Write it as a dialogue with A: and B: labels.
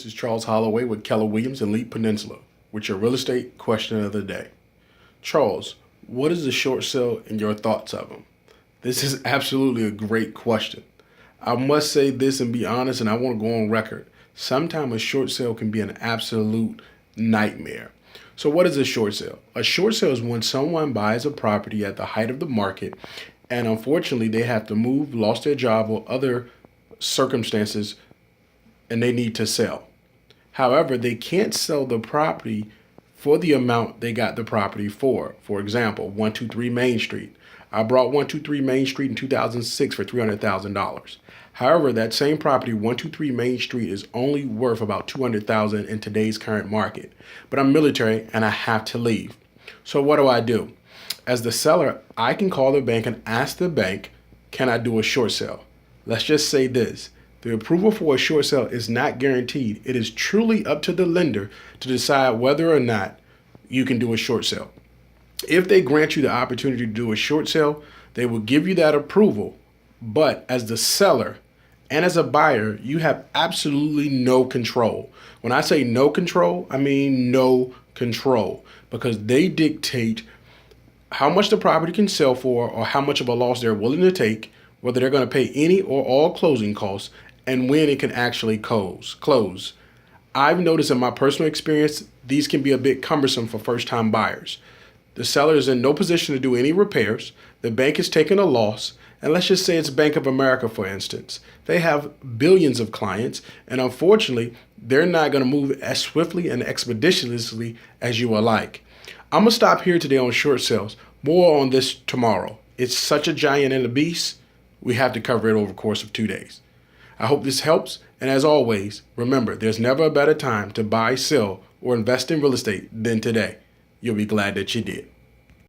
A: This is Charles Holloway with Keller Williams and Leap Peninsula with your real estate question of the day. Charles, what is a short sale and your thoughts of them? This is absolutely a great question. I must say this and be honest, and I want to go on record. Sometimes a short sale can be an absolute nightmare. So what is a short sale? A short sale is when someone buys a property at the height of the market and unfortunately they have to move, lost their job or other circumstances and they need to sell. However, they can't sell the property for the amount they got the property for. For example, 123 Main Street. I bought 123 Main Street in 2006 for $300,000. However, that same property, 123 Main Street, is only worth about $200,000 in today's current market. But I'm military and I have to leave. So what do? As the seller, I can call the bank and ask the bank, can I do a short sale? Let's just say this. The approval for a short sale is not guaranteed. It is truly up to the lender to decide whether or not you can do a short sale. If they grant you the opportunity to do a short sale, they will give you that approval. But as the seller and as a buyer, you have absolutely no control. When I say no control, I mean no control, because they dictate how much the property can sell for or how much of a loss they're willing to take, whether they're going to pay any or all closing costs, and when it can actually close. I've noticed in my personal experience, these can be a bit cumbersome for first-time buyers. The seller is in no position to do any repairs. The bank is taking a loss. And let's just say it's Bank of America, for instance. They have billions of clients, and unfortunately, they're not going to move as swiftly and expeditiously as you would like. I'm going to stop here today on short sales. More on this tomorrow. It's such a giant and a beast. We have to cover it over the course of 2 days. I hope this helps. And as always, remember, there's never a better time to buy, sell, or invest in real estate than today. You'll be glad that you did.